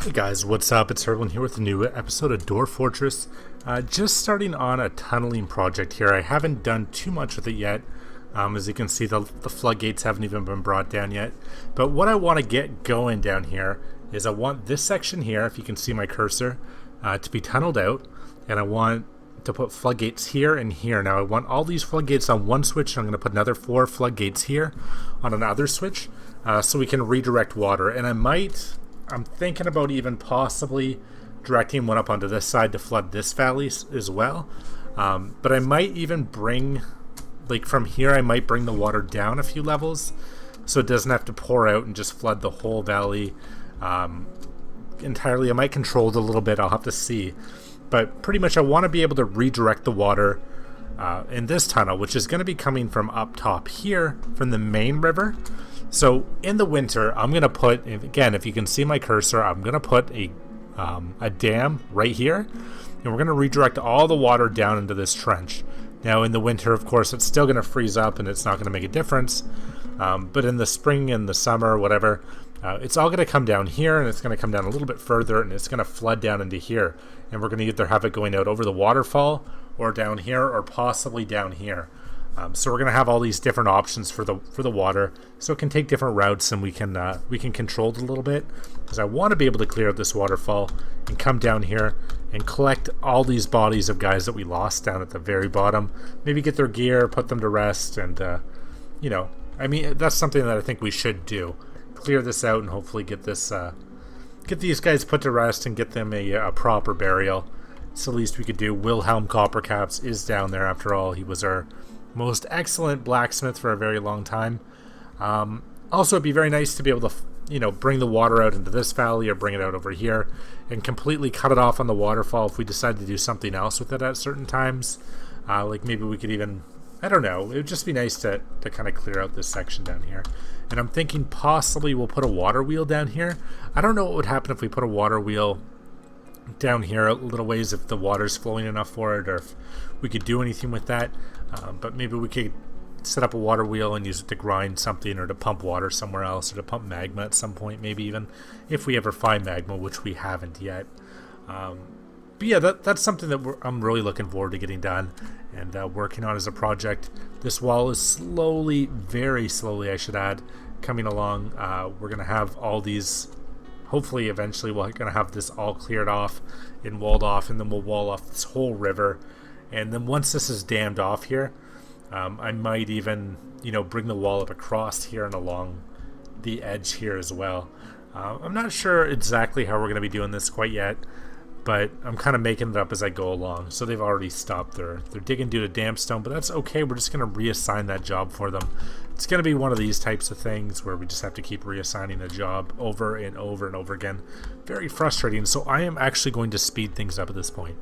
Hey guys, what's up? It's Herblin here with a new episode of Dwarf Fortress. Just starting on a tunneling project here. I haven't done too much with it yet. As you can see, the floodgates haven't even been brought down yet. But what I want to get going down here is I want this section here, if you can see my cursor, to be tunneled out. And I want to put floodgates here and here. Now I want all these floodgates on one switch. And I'm going to put another 4 floodgates here on another switch so we can redirect water. And I'm thinking about even possibly directing one up onto this side to flood this valley as well. But I might even bring, like from here, I might bring the water down a few levels so it doesn't have to pour out and just flood the whole valley entirely. I might control it a little bit, I'll have to see. But pretty much I want to be able to redirect the water in this tunnel, which is going to be coming from up top here from the main river. So in the winter, I'm going to put, again, if you can see my cursor, I'm going to put a dam right here, and we're going to redirect all the water down into this trench. Now in the winter, of course, it's still going to freeze up and it's not going to make a difference. But in the spring and the summer, whatever, it's all going to come down here, and it's going to come down a little bit further, and it's going to flood down into here. And we're going to either have it going out over the waterfall or down here or possibly down here. So we're going to have all these different options for the water, so it can take different routes, and we can control it a little bit, because I want to be able to clear out this waterfall and come down here and collect all these bodies of guys that we lost down at the very bottom. Maybe get their gear, put them to rest, and you know, I mean, that's something that I think we should do. Clear this out and hopefully get these guys put to rest and get them a proper burial. It's the least we could do. Wilhelm Coppercaps is down there after all. He was our most excellent blacksmith for a very long time. Also, it'd be very nice to be able to, bring the water out into this valley or bring it out over here and completely cut it off on the waterfall if we decide to do something else with it at certain times. Like maybe we could even, I don't know, it would just be nice to kind of clear out this section down here. And I'm thinking possibly we'll put a water wheel down here. I don't know what would happen if we put a water wheel down here a little ways, if the water's flowing enough for it, or if we could do anything with that. But maybe we could set up a water wheel and use it to grind something, or to pump water somewhere else, or to pump magma at some point, maybe even if we ever find magma, which we haven't yet. But yeah, that's something that I'm really looking forward to getting done and working on as a project. This wall is slowly, very slowly I should add, coming along. We're going to have all these, hopefully eventually we're going to have this all cleared off and walled off, and then we'll wall off this whole river. And then once this is dammed off here, I might even, bring the wall up across here and along the edge here as well. I'm not sure exactly how we're going to be doing this quite yet, but I'm kind of making it up as I go along. So they've already stopped their digging due to damp stone, but that's okay. We're just going to reassign that job for them. It's going to be one of these types of things where we just have to keep reassigning a job over and over and over again. Very frustrating. So I am actually going to speed things up at this point.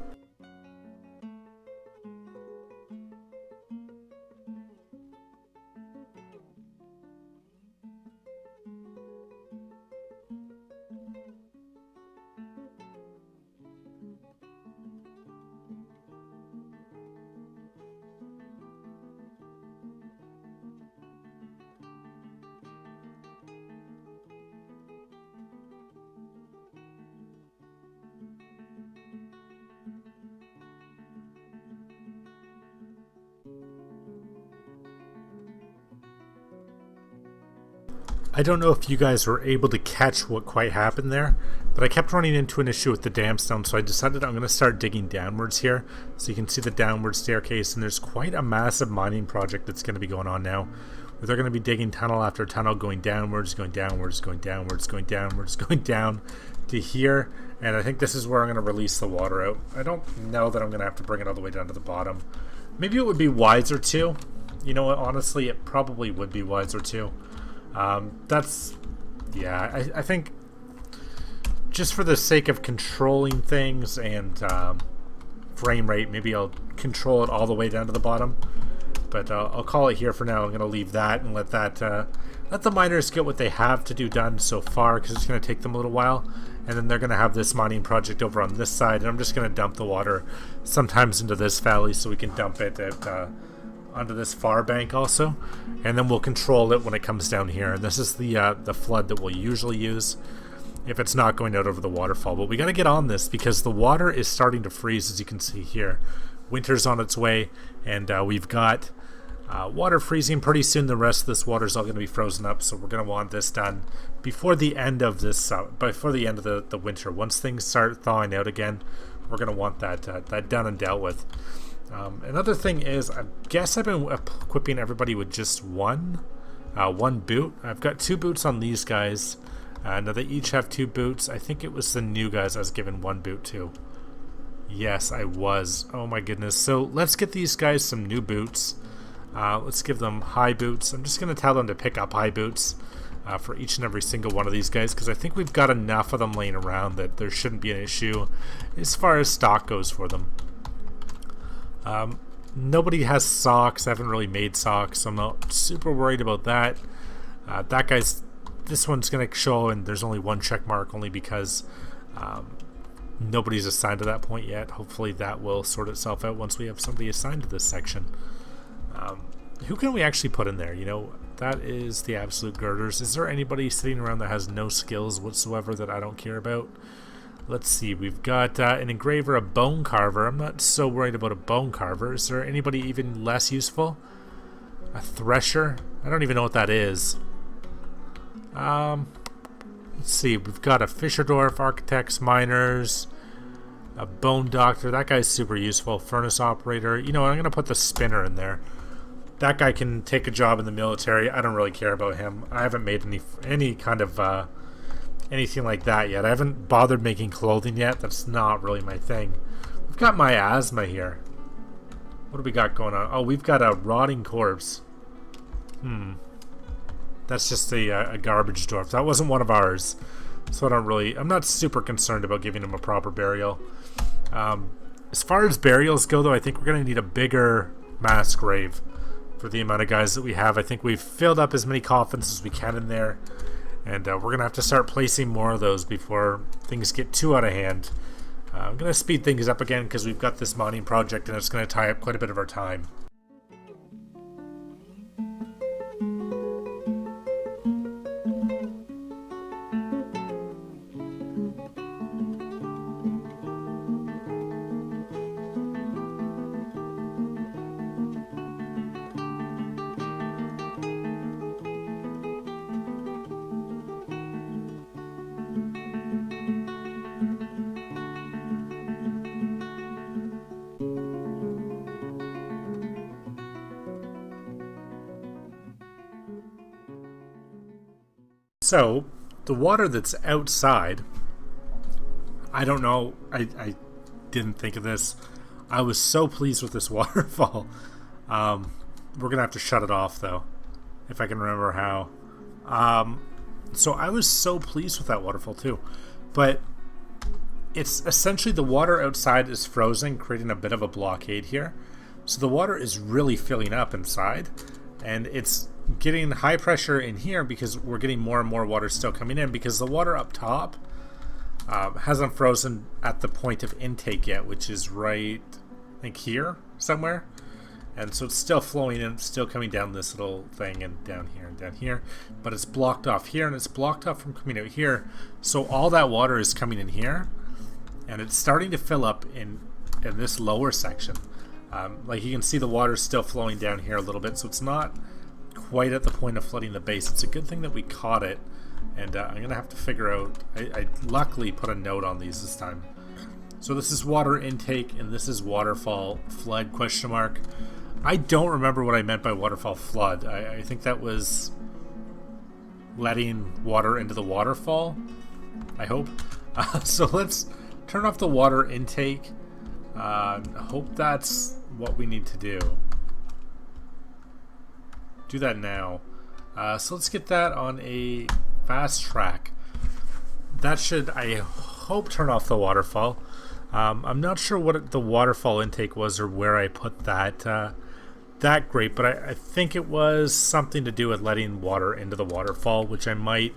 I don't know if you guys were able to catch what quite happened there, but I kept running into an issue with the damstone, so I decided I'm going to start digging downwards here. So you can see the downward staircase, and there's quite a massive mining project that's going to be going on now. Where they're going to be digging tunnel after tunnel, going downwards, going downwards, going downwards, going downwards, going down to here. And I think this is where I'm going to release the water out. I don't know that I'm going to have to bring it all the way down to the bottom. Maybe it would be wiser to. You know what, honestly, it probably would be wiser to. I think just for the sake of controlling things and frame rate, maybe I'll control it all the way down to the bottom. But I'll call it here for now. I'm going to leave that and let the miners get what they have to do done so far, because it's going to take them a little while. And then they're going to have this mining project over on this side, and I'm just going to dump the water sometimes into this valley so we can dump it at onto this far bank also, and then we'll control it when it comes down here. And this is the flood that we'll usually use. if it's not going out over the waterfall. But we got to get on this because the water is starting to freeze, as you can see here. Winter's on its way, and we've got water freezing pretty soon. The rest of this water is all going to be frozen up, so we're going to want this done before the end of this, before the end of the winter. Once things start thawing out again, we're going to want that done and dealt with. Another thing is, I guess I've been equipping everybody with just one boot. I've got 2 boots on these guys. Now they each have 2 boots. I think it was the new guys I was given 1 boot to. Yes, I was. Oh my goodness. So let's get these guys some new boots. Let's give them high boots. I'm just going to tell them to pick up high boots for each and every single one of these guys, because I think we've got enough of them laying around that there shouldn't be an issue as far as stock goes for them. Nobody has socks. I haven't really made socks, so I'm not super worried about that. This one's going to show, and there's only 1 check mark, only because nobody's assigned to that point yet. Hopefully that will sort itself out once we have somebody assigned to this section. Who can we actually put in there? You know, that is the absolute girders. Is there anybody sitting around that has no skills whatsoever that I don't care about? Let's see. We've got an engraver, a bone carver. I'm not so worried about a bone carver. Is there anybody even less useful? A thresher? I don't even know what that is. Let's see. We've got a fisher dwarf, architects, miners, a bone doctor. That guy's super useful. Furnace operator. You know what? I'm going to put the spinner in there. That guy can take a job in the military. I don't really care about him. I haven't made any kind of anything like that yet. I haven't bothered making clothing yet. That's not really my thing. We've got miasma here. What do we got going on? Oh, we've got a rotting corpse. That's just a garbage dwarf. That wasn't one of ours. So I'm not super concerned about giving him a proper burial. As far as burials go, though, I think we're going to need a bigger mass grave for the amount of guys that we have. I think we've filled up as many coffins as we can in there. And we're going to have to start placing more of those before things get too out of hand. I'm going to speed things up again because we've got this mining project and it's going to tie up quite a bit of our time. So, the water that's outside, I don't know, I didn't think of this. I was so pleased with this waterfall. We're going to have to shut it off, though, if I can remember how. So I was so pleased with that waterfall, too. But it's essentially the water outside is frozen, creating a bit of a blockade here. So the water is really filling up inside, and it's getting high pressure in here because we're getting more and more water still coming in because the water up top hasn't frozen at the point of intake yet, which is right, I think, here somewhere. And so it's still flowing in, still coming down this little thing and down here, but it's blocked off here and it's blocked off from coming out here. So all that water is coming in here and it's starting to fill up in this lower section. Like you can see the water is still flowing down here a little bit, so it's not quite at the point of flooding the base. It's a good thing that we caught it, and I'm going to have to figure out, I luckily put a note on these this time. So this is water intake, and this is waterfall flood, question mark. I don't remember what I meant by waterfall flood. I think that was letting water into the waterfall, I hope. So let's turn off the water intake. I hope that's what we need to do. Do that now. So let's get that on a fast track. That should, I hope, turn off the waterfall. I'm not sure what the waterfall intake was or where I put that grate, but I think it was something to do with letting water into the waterfall, which I might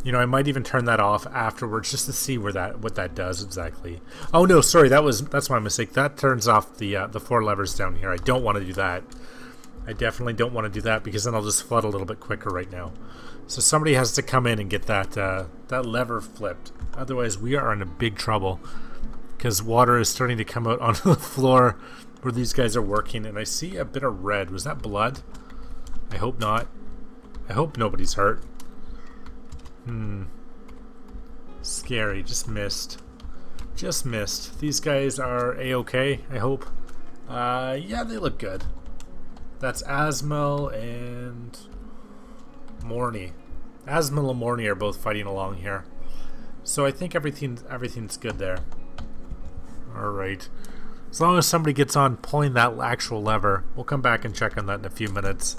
even turn that off afterwards just to see what that does exactly. Oh no, sorry, that's my mistake. That turns off the 4 levers down here. I don't want to do that. I definitely don't want to do that because then I'll just flood a little bit quicker right now. So somebody has to come in and get that that lever flipped. Otherwise, we are in a big trouble because water is starting to come out onto the floor where these guys are working. And I see a bit of red. Was that blood? I hope not. I hope nobody's hurt. Scary. Just missed. Just missed. These guys are A-okay, I hope. Yeah, they look good. That's Asmel and Morny. Asmel and Morny are both fighting along here. So I think everything's good there. Alright. As long as somebody gets on pulling that actual lever, we'll come back and check on that in a few minutes.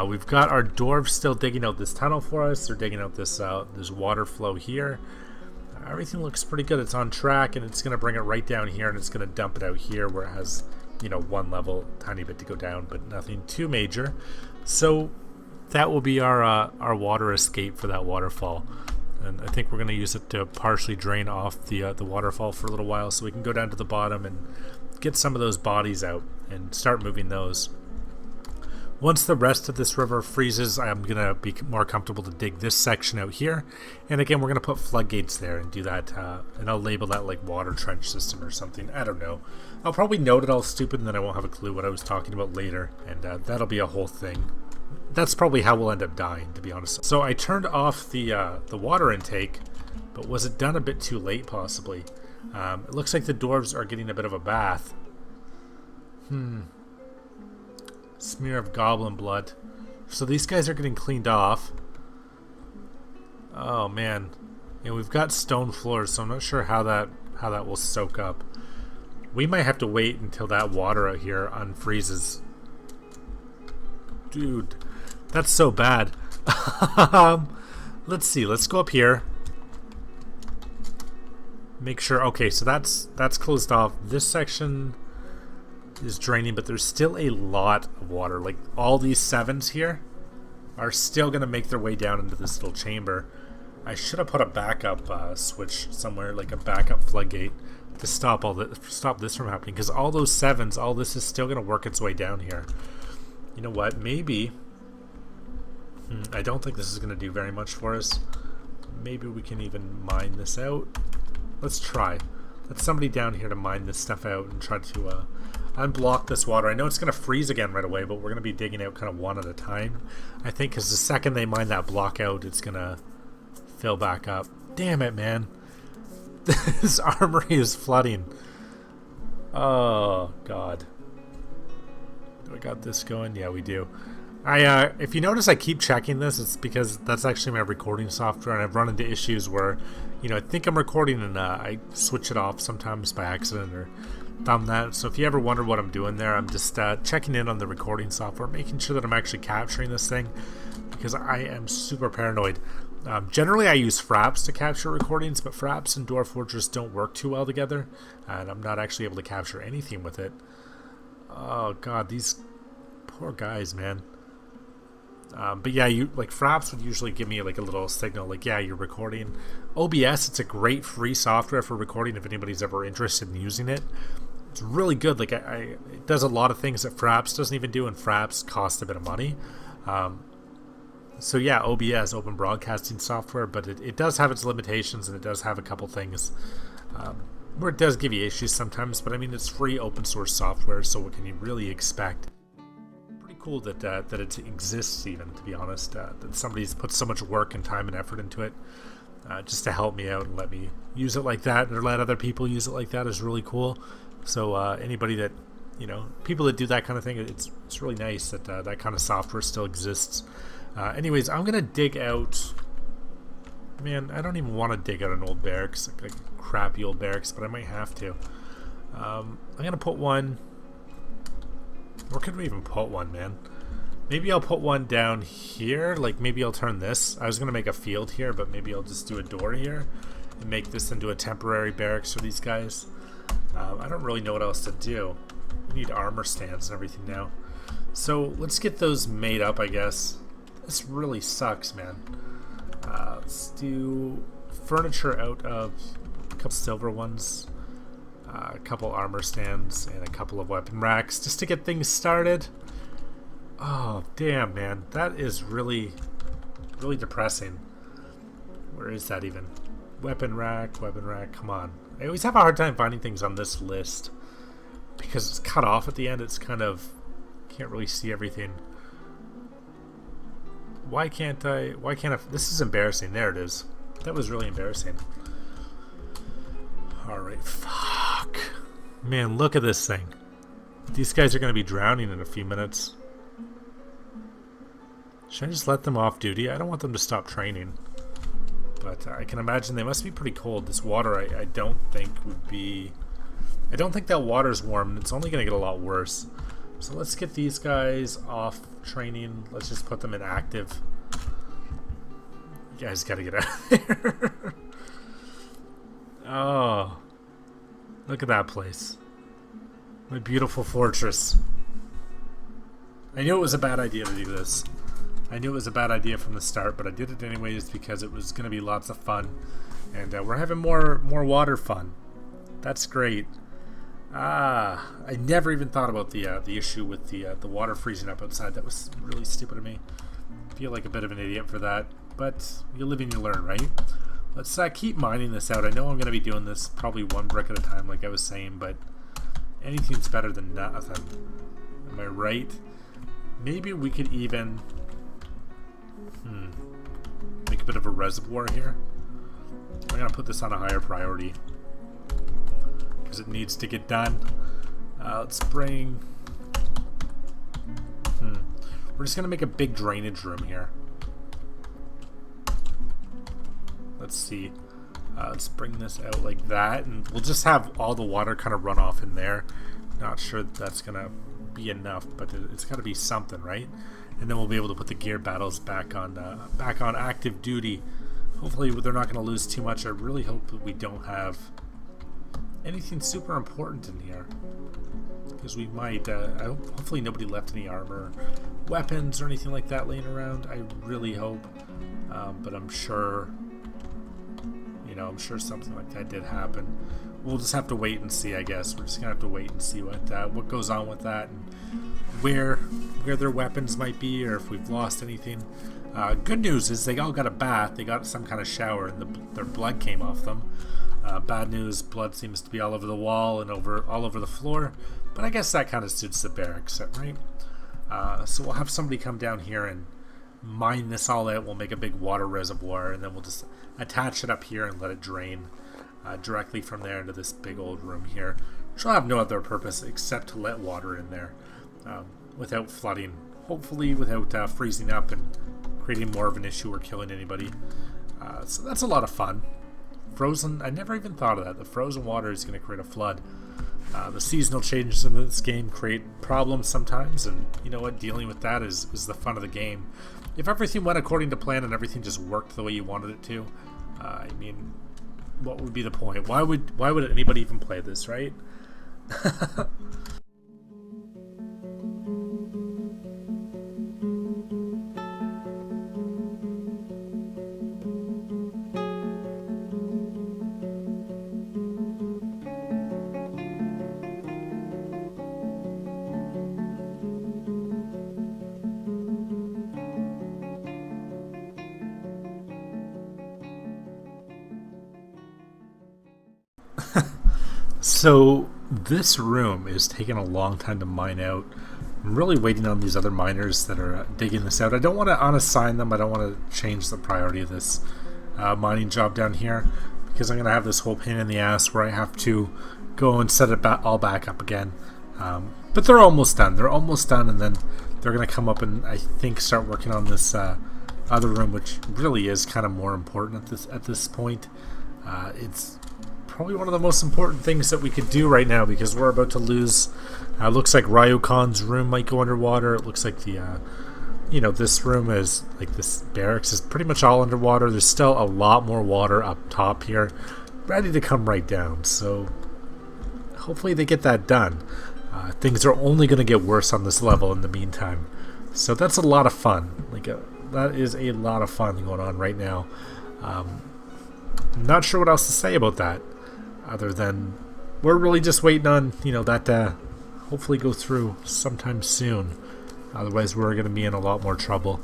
We've got our dwarves still digging out this tunnel for us. They're digging out this water flow here. Everything looks pretty good. It's on track, and it's going to bring it right down here, and it's going to dump it out here where it has, you know, one level, tiny bit to go down, but nothing too major. So that will be our water escape for that waterfall. And I think we're going to use it to partially drain off the waterfall for a little while so we can go down to the bottom and get some of those bodies out and start moving those. Once the rest of this river freezes, I'm going to be more comfortable to dig this section out here. And again, we're going to put floodgates there and do that. And I'll label that like water trench system or something. I don't know. I'll probably note it all stupid and then I won't have a clue what I was talking about later. And that'll be a whole thing. That's probably how we'll end up dying, to be honest. So I turned off the water intake, but was it done a bit too late, possibly? It looks like the dwarves are getting a bit of a bath. Smear of goblin blood. So these guys are getting cleaned off. Oh man. Yeah, we've got stone floors, so I'm not sure how that will soak up. We might have to wait until that water out here unfreezes. Dude, that's so bad. Let's see. Let's go up here. Make sure. Okay, so that's closed off. This section is draining, but there's still a lot of water. Like all these sevens here are still gonna make their way down into this little chamber. I should have put a backup switch somewhere, like a backup floodgate, to stop this from happening. Because all those sevens, all this is still gonna work its way down here. You know what? Maybe. I don't think this is gonna do very much for us. Maybe we can even mine this out. Let's try. Let's somebody down here to mine this stuff out and try to unblock this water. I know it's going to freeze again right away, but we're going to be digging out kind of one at a time, I think, because the second they mine that block out, it's going to fill back up. Damn it, man. This armory is flooding. Oh, God. Do we got this going? Yeah, we do. If you notice I keep checking this, it's because that's actually my recording software, and I've run into issues where, you know, I think I'm recording and I switch it off sometimes by accident or thumb that. So if you ever wonder what I'm doing there, I'm just checking in on the recording software, making sure that I'm actually capturing this thing, because I am super paranoid. Generally I use Fraps to capture recordings, but Fraps and Dwarf Fortress don't work too well together, and I'm not actually able to capture anything with it. Oh God, these poor guys, man. But yeah, Fraps would usually give me like a little signal, like, yeah, you're recording. OBS, it's a great free software for recording if anybody's ever interested in using it. It's really good. Like it does a lot of things that Fraps doesn't even do, and Fraps costs a bit of money. So yeah, OBS, Open Broadcasting Software, but it does have its limitations, and it does have a couple things where it does give you issues sometimes. But I mean, it's free open source software, so what can you really expect? Cool that it exists, even, to be honest, that somebody's put so much work and time and effort into it just to help me out and let me use it like that, or let other people use it like that, is really cool. So anybody that, you know, people that do that kind of thing, it's really nice that that kind of software still exists. Anyways, I'm gonna dig out, man, I don't even want to dig out an old barracks, like a crappy old barracks, but I might have to. I'm gonna put one. Where could we even put one, man? Maybe I'll put one down here. Like, maybe I'll turn this. I was going to make a field here, but maybe I'll just do a door here and make this into a temporary barracks for these guys. I don't really know what else to do. We need armor stands and everything now. So, let's get those made up, I guess. This really sucks, man. Let's do furniture out of a couple silver ones. A couple armor stands and a couple of weapon racks just to get things started. Oh damn, man, that is really really depressing. Where is that even? Weapon rack, come on. I always have a hard time finding things on this list because it's cut off at the end. It's kind of, can't really see everything. Why can't I, this is embarrassing. There it is. That was really embarrassing. Alright, fuck. Man, look at this thing. These guys are going to be drowning in a few minutes. Should I just let them off duty? I don't want them to stop training. But I can imagine they must be pretty cold. This water I don't think would be... I don't think that water's warm. It's only going to get a lot worse. So let's get these guys off training. Let's just put them in active. You guys got to get out of there. Oh. Look at that place. My beautiful fortress. I knew it was a bad idea to do this. I knew it was a bad idea from the start, but I did it anyways because it was going to be lots of fun. And we're having more water fun. That's great. I never even thought about the issue with the water freezing up outside. That was really stupid of me. I feel like a bit of an idiot for that. But you live and you learn, right? Let's keep mining this out. I know I'm going to be doing this probably one brick at a time like I was saying, but anything's better than nothing. Am I right? Maybe we could even... make a bit of a reservoir here. I'm going to put this on a higher priority because it needs to get done. Let's bring... We're just going to make a big drainage room here. Let's see. Let's bring this out like that, and we'll just have all the water kind of run off in there. Not sure that's going to be enough, but it's got to be something, right? And then we'll be able to put the gear battles back on active duty. Hopefully they're not going to lose too much. I really hope that we don't have anything super important in here, because we might. Hopefully nobody left any armor, weapons, or anything like that laying around. I really hope, but I'm sure. I'm sure something like that did happen. We'll just have to wait and see, I guess. We're just gonna have to wait and see what goes on with that, and where their weapons might be, or if we've lost anything. Good news is they all got a bath. They got some kind of shower, and their blood came off them. Bad news, blood seems to be all over the wall and all over the floor. But I guess that kind of suits the barracks, right? So we'll have somebody come down here and mine this all out. We'll make a big water reservoir, and then we'll just attach it up here and let it drain directly from there into this big old room here, which will have no other purpose except to let water in there without flooding, hopefully without freezing up and creating more of an issue or killing anybody. So that's a lot of fun. Frozen, I never even thought of that. The frozen water is going to create a flood. The seasonal changes in this game create problems sometimes, and you know what, dealing with that is the fun of the game. If everything went according to plan and everything just worked the way you wanted it to, I mean, what would be the point? Why would anybody even play this, right? So this room is taking a long time to mine out. I'm really waiting on these other miners that are digging this out. I don't want to unassign them. I don't want to change the priority of this mining job down here, because I'm going to have this whole pain in the ass where I have to go and set it all back up again. But they're almost done. They're almost done, and then they're going to come up and I think start working on this other room, which really is kind of more important at this point. It's probably one of the most important things that we could do right now, because we're about to lose. Looks like Ryokon's room might go underwater. It looks like the this room is, like, this barracks is pretty much all underwater. There's still a lot more water up top here, ready to come right down. So hopefully they get that done. Things are only going to get worse on this level in the meantime. So that's a lot of fun. That is a lot of fun going on right now. I'm not sure what else to say about that, other than we're really just waiting on that hopefully go through sometime soon. Otherwise we're going to be in a lot more trouble.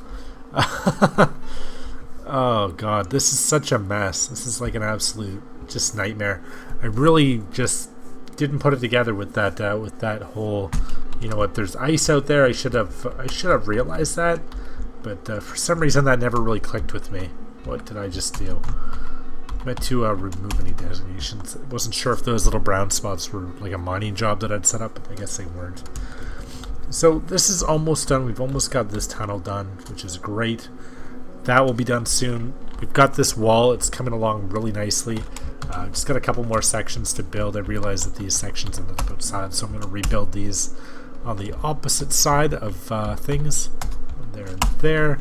Oh god, this is such a mess. This is like an absolute just nightmare. I really just didn't put it together with that whole, you know what, there's ice out there. I should have realized that, but for some reason that never really clicked with me. What did I just do? I meant to remove any designations. I wasn't sure if those little brown spots were like a mining job that I'd set up, but I guess they weren't. So this is almost done. We've almost got this tunnel done, which is great. That will be done soon. We've got this wall. It's coming along really nicely. Just got a couple more sections to build. I realized that these sections ended up outside, so I'm going to rebuild these on the opposite side of things. There and there.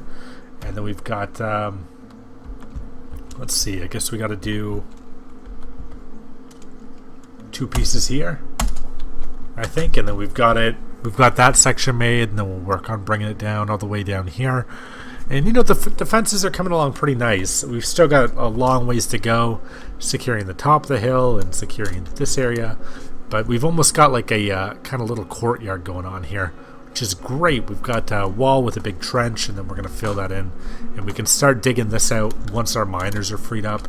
And then we've got... let's see. I guess we got to do 2 pieces here, I think. And then we've got it. We've got that section made, and then we'll work on bringing it down all the way down here. And you know, the defenses are coming along pretty nice. We've still got a long ways to go, securing the top of the hill and securing this area. But we've almost got like a kind of little courtyard going on here, which is great. We've got a wall with a big trench, and then we're going to fill that in. And we can start digging this out once our miners are freed up.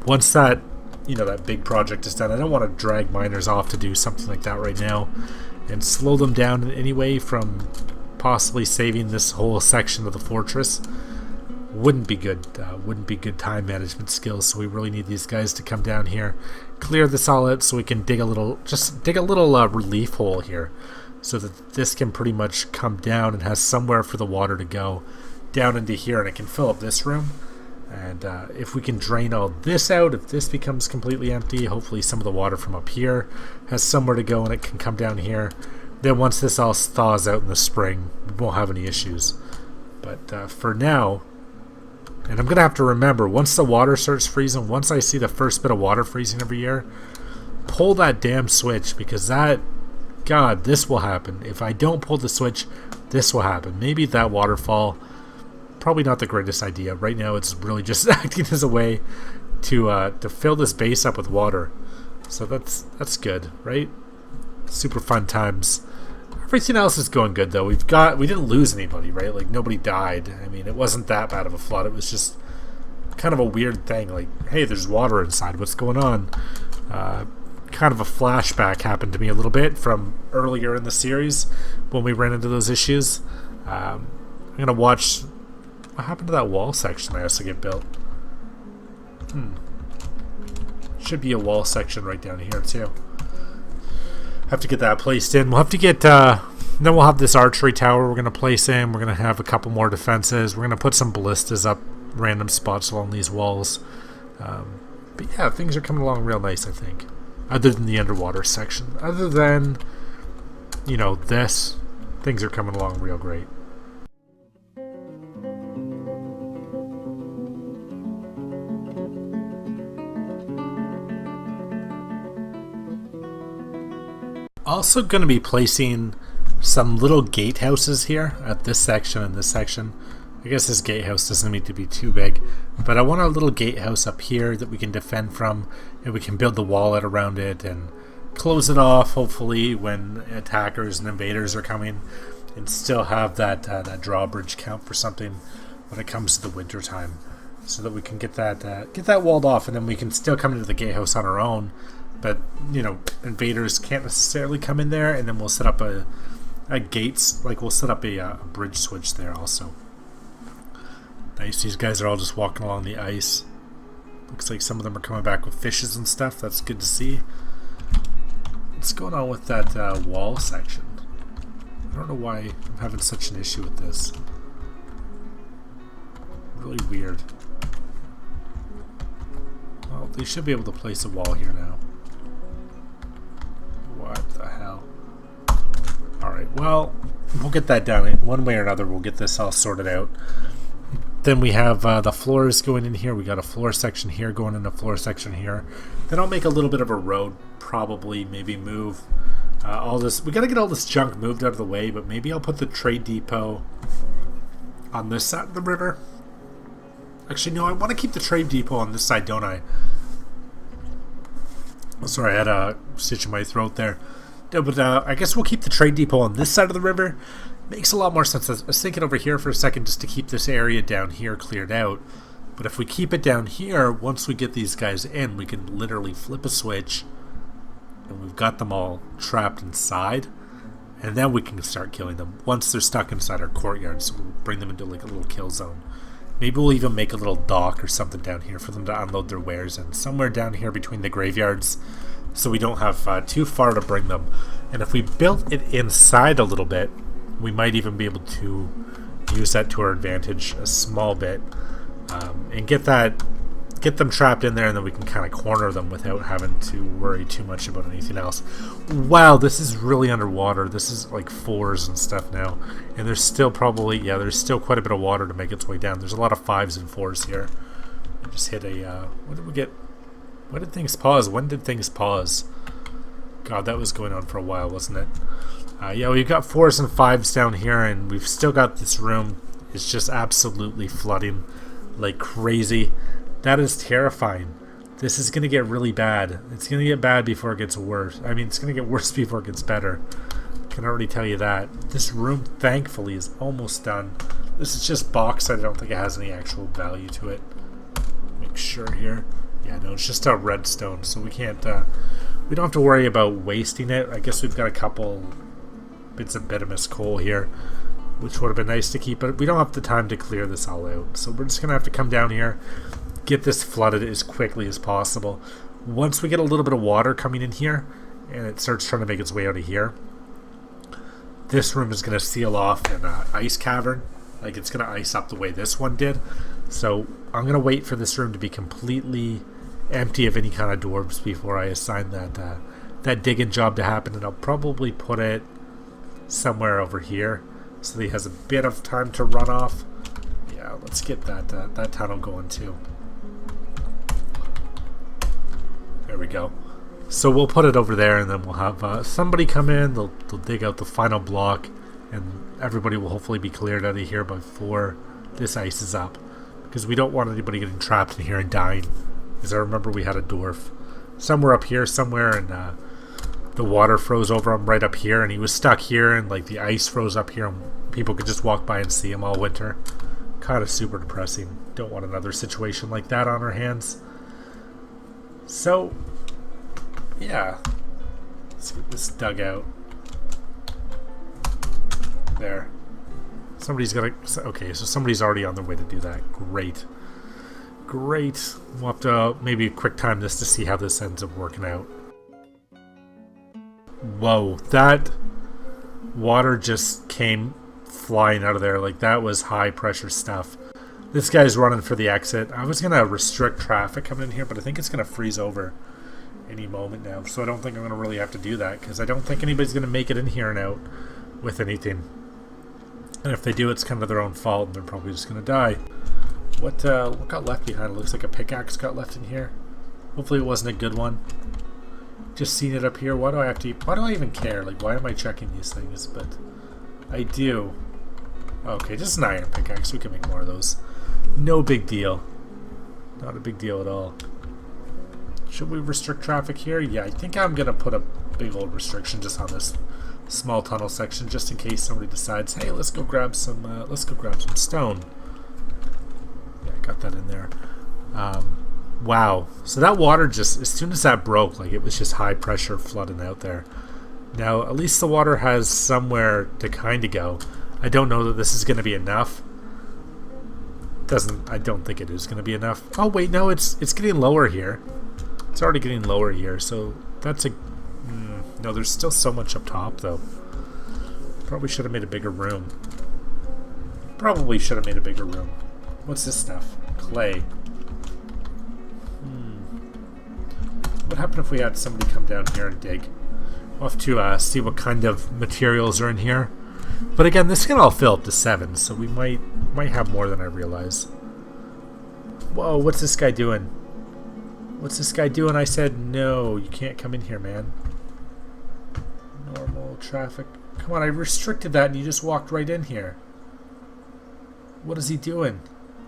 Once that, you know, that big project is done, I don't want to drag miners off to do something like that right now and slow them down in any way from possibly saving this whole section of the fortress. Wouldn't be good time management skills. So we really need these guys to come down here, clear this all out, so we can dig a little relief hole here, so that this can pretty much come down and has somewhere for the water to go down into here, and it can fill up this room. And if we can drain all this out, if this becomes completely empty, hopefully some of the water from up here has somewhere to go and it can come down here. Then once this all thaws out in the spring, we won't have any issues. But for now, and I'm going to have to remember, once the water starts freezing, once I see the first bit of water freezing every year, pull that damn switch, because that, God, this will happen. If I don't pull the switch, this will happen. Maybe that waterfall, probably not the greatest idea. Right now it's really just acting as a way to fill this base up with water. So that's good, right? Super fun times. Everything else is going good though. We didn't lose anybody, right? Like nobody died. I mean, it wasn't that bad of a flood. It was just kind of a weird thing. Like, hey, there's water inside. What's going on? Kind of a flashback happened to me a little bit from earlier in the series when we ran into those issues. I'm gonna watch what happened to that wall section that has to get built. Should be a wall section right down here too. Have to get that placed in. We'll have to get then we'll have this archery tower we're going to place in. We're going to have a couple more defenses. We're going to put some ballistas up random spots along these walls. But yeah, things are coming along real nice, I think. Other than the underwater section. Other than, you know, this, things are coming along real great. Also going to be placing some little gatehouses here at this section and this section. I guess this gatehouse doesn't need to be too big, but I want a little gatehouse up here that we can defend from, and we can build the wall out around it and close it off, hopefully, when attackers and invaders are coming, and still have that drawbridge count for something when it comes to the winter time, so that we can get that walled off, and then we can still come into the gatehouse on our own. But, you know, invaders can't necessarily come in there, and then we'll set up a gates, like we'll set up a bridge switch there also. Nice, these guys are all just walking along the ice. Looks like some of them are coming back with fishes and stuff. That's good to see. What's going on with that wall section? I don't know why I'm having such an issue with this. Really weird. Well, they should be able to place a wall here now. What the hell? Alright, well, we'll get that done. One way or another, we'll get this all sorted out. Then we have the floors going in here. We got a floor section here going in a floor section here. Then I'll make a little bit of a road, probably, maybe move all this. We got to get all this junk moved out of the way, but maybe I'll put the trade depot on this side of the river. Actually, no, I want to keep the trade depot on this side, don't I? Sorry, I had a stitch in my throat there. No, but I guess we'll keep the trade depot on this side of the river, Makes a lot more sense. I was thinking over here for a second just to keep this area down here cleared out. But if we keep it down here, once we get these guys in, we can literally flip a switch and we've got them all trapped inside. And then we can start killing them once they're stuck inside our courtyard. So we'll bring them into like a little kill zone. Maybe we'll even make a little dock or something down here for them to unload their wares in. Somewhere down here between the graveyards so we don't have too far to bring them. And if we built it inside a little bit, we might even be able to use that to our advantage a small bit. And get them trapped in there, and then we can kind of corner them without having to worry too much about anything else. Wow, this is really underwater. This is like 4s and stuff now. And there's still probably, yeah, there's still quite a bit of water to make its way down. There's a lot of 5s and 4s here. I just hit a, what did we get? When did things pause? When did things pause? God, that was going on for a while, wasn't it? Yeah, we've got 4s and 5s down here, and we've still got this room. It's just absolutely flooding like crazy. That is terrifying. This is going to get really bad. It's going to get bad before it gets worse. I mean, it's going to get worse before it gets better. I can already tell you that. This room, thankfully, is almost done. This is just box. I don't think it has any actual value to it. Make sure here. Yeah, no, it's just a redstone, so we can't, we don't have to worry about wasting it. I guess we've got a couple bits of bituminous coal here, which would have been nice to keep, but we don't have the time to clear this all out. So we're just going to have to come down here, get this flooded as quickly as possible. Once we get a little bit of water coming in here, and it starts trying to make its way out of here, this room is going to seal off in an ice cavern. Like, it's going to ice up the way this one did. So I'm going to wait for this room to be completely empty of any kind of dwarves before I assign that digging job to happen, and I'll probably put it somewhere over here so that he has a bit of time to run off. Yeah, let's get that tunnel going too. There we go. So we'll put it over there, and then we'll have somebody come in. They'll dig out the final block, and everybody will hopefully be cleared out of here before this ice is up, because we don't want anybody getting trapped in here and dying. Because I remember we had a dwarf somewhere up here somewhere, and the water froze over him right up here, and he was stuck here, and like the ice froze up here, and people could just walk by and see him all winter. Kind of super depressing. Don't want another situation like that on our hands. So yeah, let's get this dug out. There. Somebody's got to... Okay, so somebody's already on their way to do that. Great. Great. We'll have to maybe quick time this to see how this ends up working out. Whoa, that water just came flying out of there. Like, that was high pressure stuff. This guy's running for the exit. I was going to restrict traffic coming in here, but I think it's going to freeze over any moment now. So I don't think I'm going to really have to do that, because I don't think anybody's going to make it in here and out with anything. And if they do, it's kind of their own fault, and they're probably just going to die. What got left behind? It looks like a pickaxe got left in here. Hopefully it wasn't a good one. Just seen it up here. Why do I even care? Like, why am I checking these things? But I do. Okay, just an iron pickaxe. We can make more of those. No big deal. Not a big deal at all. Should we restrict traffic here? Yeah, I think I'm going to put a big old restriction just on this small tunnel section, just in case somebody decides, hey, let's go grab some stone. Yeah, I got that in there. Wow. So that water just, as soon as that broke, like, it was just high pressure flooding out there. Now, at least the water has somewhere to kind of go. I don't know that this is going to be enough. I don't think it is going to be enough. Oh, wait, no, it's getting lower here. It's already getting lower here, so that's a... no, there's still so much up top, though. Probably should have made a bigger room. Probably should have made a bigger room. What's this stuff? Clay. What happened if we had somebody come down here and dig? We'll have to see what kind of materials are in here. But again, this can all fill up to 7, so we might have more than I realize. Whoa, what's this guy doing? What's this guy doing? I said, no, you can't come in here, man. Normal traffic. Come on, I restricted that and you just walked right in here. What is he doing?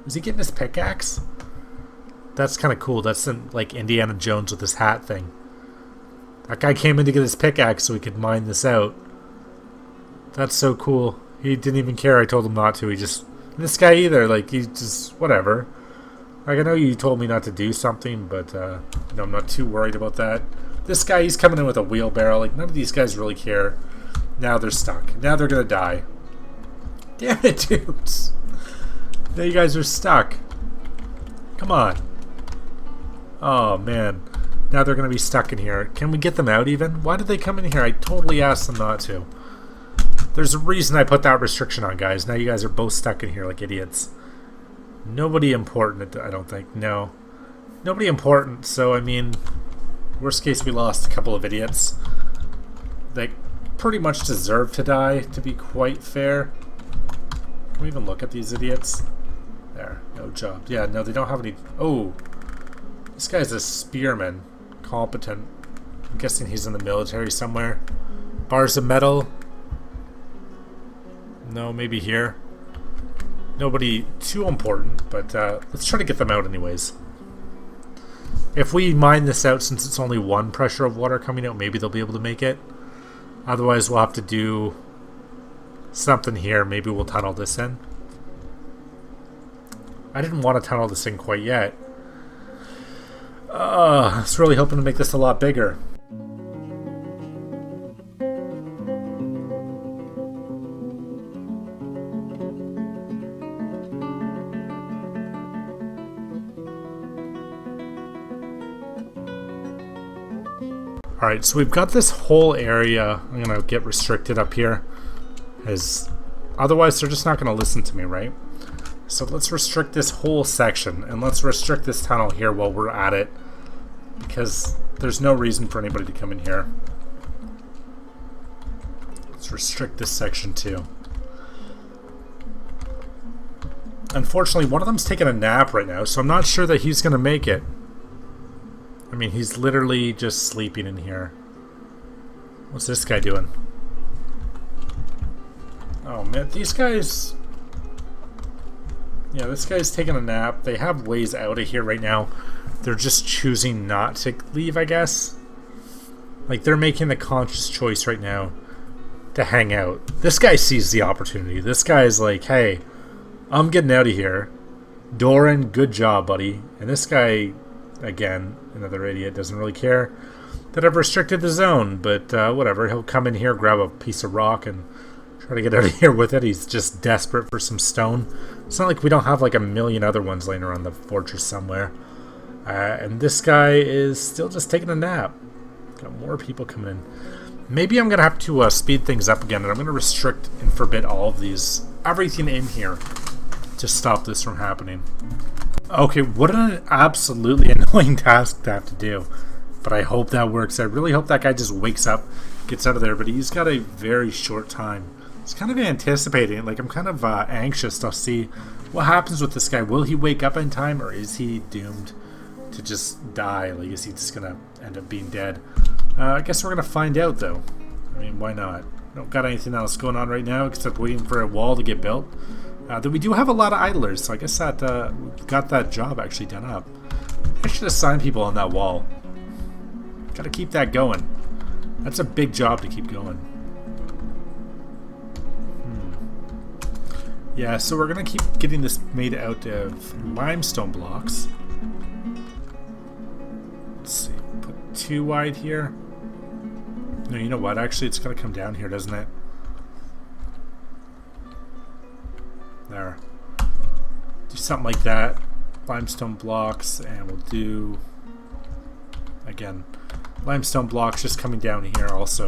Is he getting his pickaxe? That's kind of cool. That's like Indiana Jones with his hat thing. That guy came in to get his pickaxe so he could mine this out. That's so cool. He didn't even care I told him not to. He just... This guy either. Like, he just... Whatever. Like, I know you told me not to do something, but, you know, I'm not too worried about that. This guy, he's coming in with a wheelbarrow. Like, none of these guys really care. Now they're stuck. Now they're gonna die. Damn it, dudes. Now you guys are stuck. Come on. Oh, man. Now they're gonna be stuck in here. Can we get them out even? Why did they come in here? I totally asked them not to. There's a reason I put that restriction on, guys. Now you guys are both stuck in here like idiots. Nobody important, I don't think. No. Nobody important, so I mean... Worst case, we lost a couple of idiots. They pretty much deserve to die, to be quite fair. Can we even look at these idiots? There, no job. Yeah, no, they don't have any... Oh! This guy's a spearman. Competent. I'm guessing he's in the military somewhere. Bars of metal. No, maybe here. Nobody too important, but let's try to get them out anyways. If we mine this out, since it's only one pressure of water coming out, maybe they'll be able to make it. Otherwise, we'll have to do something here. Maybe we'll tunnel this in. I didn't want to tunnel this in quite yet. I was really hoping to make this a lot bigger. Alright, so we've got this whole area. I'm going to get restricted up here, as otherwise they're just not going to listen to me, right? So let's restrict this whole section, and let's restrict this tunnel here while we're at it, because there's no reason for anybody to come in here. Let's restrict this section too. Unfortunately, one of them's taking a nap right now, so I'm not sure that he's going to make it. I mean, he's literally just sleeping in here. What's this guy doing? Oh man, these guys... Yeah, this guy's taking a nap. They have ways out of here right now. They're just choosing not to leave, I guess. Like, they're making the conscious choice right now to hang out. This guy sees the opportunity. This guy's like, hey, I'm getting out of here. Doran, good job, buddy. And this guy... Again, another idiot, doesn't really care that I've restricted the zone, but whatever. He'll come in here, grab a piece of rock, and try to get out of here with it. He's just desperate for some stone. It's not like we don't have like a million other ones laying around the fortress somewhere. And this guy is still just taking a nap. Got more people coming in. Maybe I'm going to have to speed things up again, and I'm going to restrict and forbid all of these, everything in here, to stop this from happening. Okay, what an absolutely annoying task to have to do. But I hope that works. I really hope that guy just wakes up, gets out of there. But he's got a very short time. It's kind of anticipating. Like, I'm kind of anxious to see what happens with this guy. Will he wake up in time, or is he doomed to just die? Like, is he just going to end up being dead? I guess we're going to find out, though. I mean, why not? Don't got anything else going on right now except waiting for a wall to get built. Though we do have a lot of idlers, so I guess that we've got that job actually done up. I should assign people on that wall. Gotta keep that going. That's a big job to keep going. Yeah, so we're gonna keep getting this made out of limestone blocks. Let's see, put 2 wide here. No, you know what? Actually, it's gonna come down here, doesn't it? There. Do something like that. Limestone blocks, and we'll do, again, limestone blocks just coming down here also.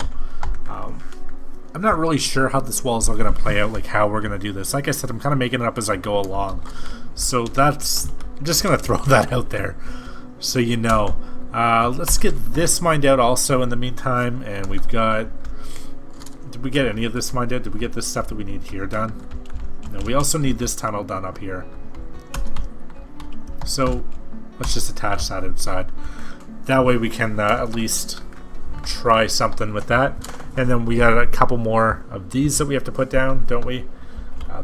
I'm not really sure how this wall is all going to play out, like how we're going to do this. Like I said, I'm kind of making it up as I go along. So that's, I'm just going to throw that out there so you know. Let's get this mined out also in the meantime, and we've got, did we get any of this mined out? Did we get this stuff that we need here done? No, we also need this tunnel done up here. So let's just attach that outside. That way we can at least try something with that. And then we got a couple more of these that we have to put down, don't we?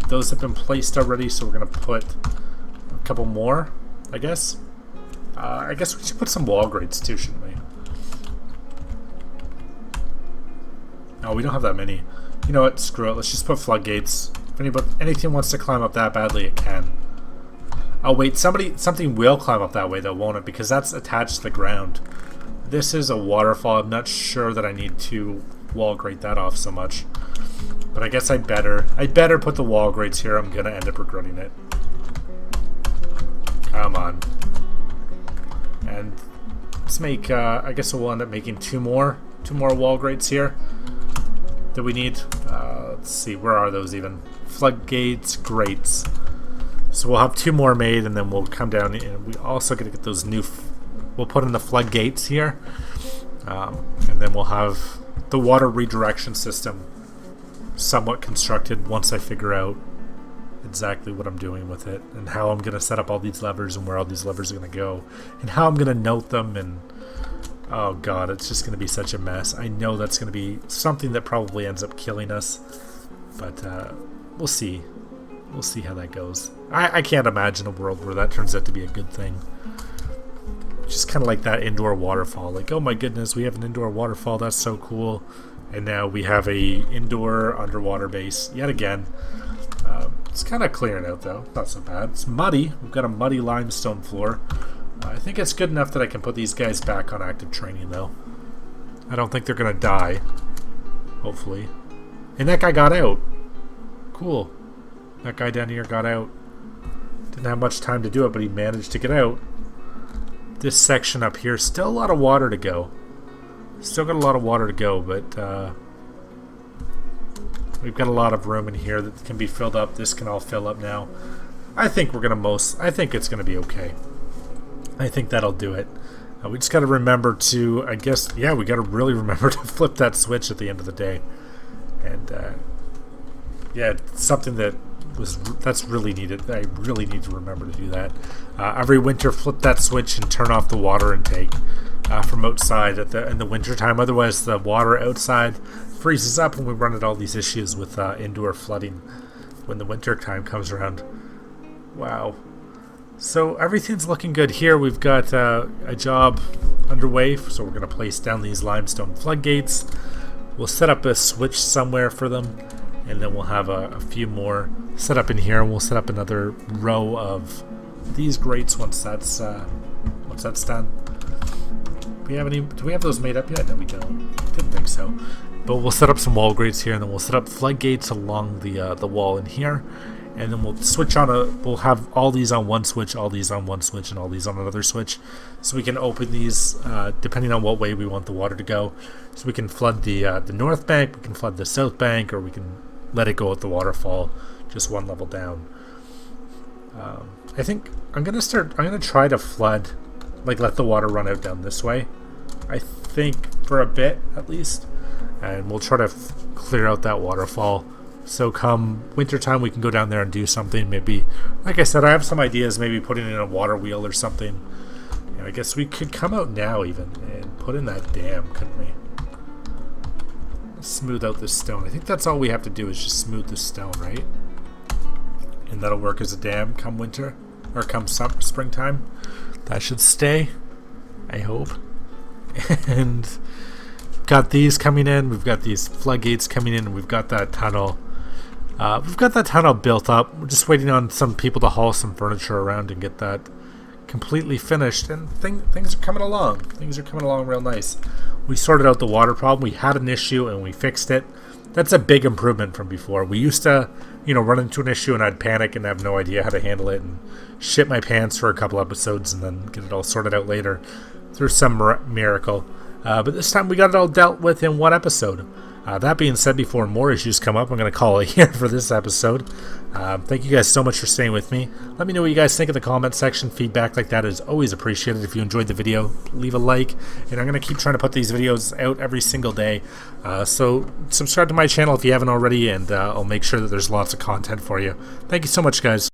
Those have been placed already, so we're going to put a couple more, I guess. I guess we should put some wall grates too, shouldn't we? No, we don't have that many. You know what? Screw it. Let's just put floodgates. If anything wants to climb up that badly, it can. Oh wait, something will climb up that way though, won't it? Because that's attached to the ground. This is a waterfall. I'm not sure that I need to wall grate that off so much. But I guess I better put the wall grates here. I'm gonna end up regretting it. Come on. And let's make, I guess we'll end up making two more wall grates here that we need. Let's see, where are those even? Floodgates, grates. So we'll have two more made, and then we'll come down, and we also got to get those new, we'll put in the floodgates here, and then we'll have the water redirection system somewhat constructed once I figure out exactly what I'm doing with it, and how I'm going to set up all these levers, and where all these levers are going to go, and how I'm going to note them, and oh god, it's just going to be such a mess. I know that's going to be something that probably ends up killing us, but we'll see. We'll see how that goes. I can't imagine a world where that turns out to be a good thing. Just kind of like that indoor waterfall. Like, oh my goodness, we have an indoor waterfall. That's so cool. And now we have a indoor underwater base yet again. It's kind of clearing out though. Not so bad. It's muddy. We've got a muddy limestone floor. I think it's good enough that I can put these guys back on active training though. I don't think they're going to die. Hopefully. And that guy got out. Cool. That guy down here got out. Didn't have much time to do it, but he managed to get out. This section up here, still a lot of water to go. Still got a lot of water to go, but we've got a lot of room in here that can be filled up. This can all fill up now. I think we're gonna I think it's gonna be okay. I think that'll do it. We just gotta remember to, I guess, yeah, we gotta really remember to flip that switch at the end of the day. And yeah, it's something that's really needed. I really need to remember to do that. Every winter, flip that switch and turn off the water intake from outside in the winter time. Otherwise, the water outside freezes up, and we run into all these issues with indoor flooding when the winter time comes around. Wow. So everything's looking good here. We've got a job underway, so we're going to place down these limestone floodgates. We'll set up a switch somewhere for them, and then we'll have a few more set up in here, and we'll set up another row of these grates once that's done. Do we have those made up yet? No, we don't. Didn't think so. But we'll set up some wall grates here, and then we'll set up floodgates along the wall in here, and then we'll switch on we'll have all these on one switch, all these on one switch, and all these on another switch, so we can open these depending on what way we want the water to go. So we can flood the north bank, we can flood the south bank, or we can let it go at the waterfall, just one level down. I think I'm gonna try to flood, like let the water run out down this way. I think for a bit at least, and we'll try to clear out that waterfall. So come wintertime, we can go down there and do something. Maybe, like I said, I have some ideas. Maybe putting in a water wheel or something. And I guess we could come out now even and put in that dam, couldn't we? Smooth out this stone. I think that's all we have to do is just smooth this stone, right? And that'll work as a dam come winter, or come springtime. That should stay, I hope. And got these coming in. We've got these floodgates coming in. And we've got that tunnel. We've got that tunnel built up. We're just waiting on some people to haul some furniture around and get that completely finished. And things are coming along. Things are coming along real nice. We sorted out the water problem. We had an issue and we fixed it. That's a big improvement from before. We used to, run into an issue and I'd panic and have no idea how to handle it and shit my pants for a couple episodes and then get it all sorted out later through some miracle. But this time we got it all dealt with in one episode. That being said, before more issues come up, I'm going to call it here for this episode. Thank you guys so much for staying with me. Let me know what you guys think in the comment section. Feedback like that is always appreciated. If you enjoyed the video, leave a like. And I'm going to keep trying to put these videos out every single day. So subscribe to my channel if you haven't already, and I'll make sure that there's lots of content for you. Thank you so much, guys.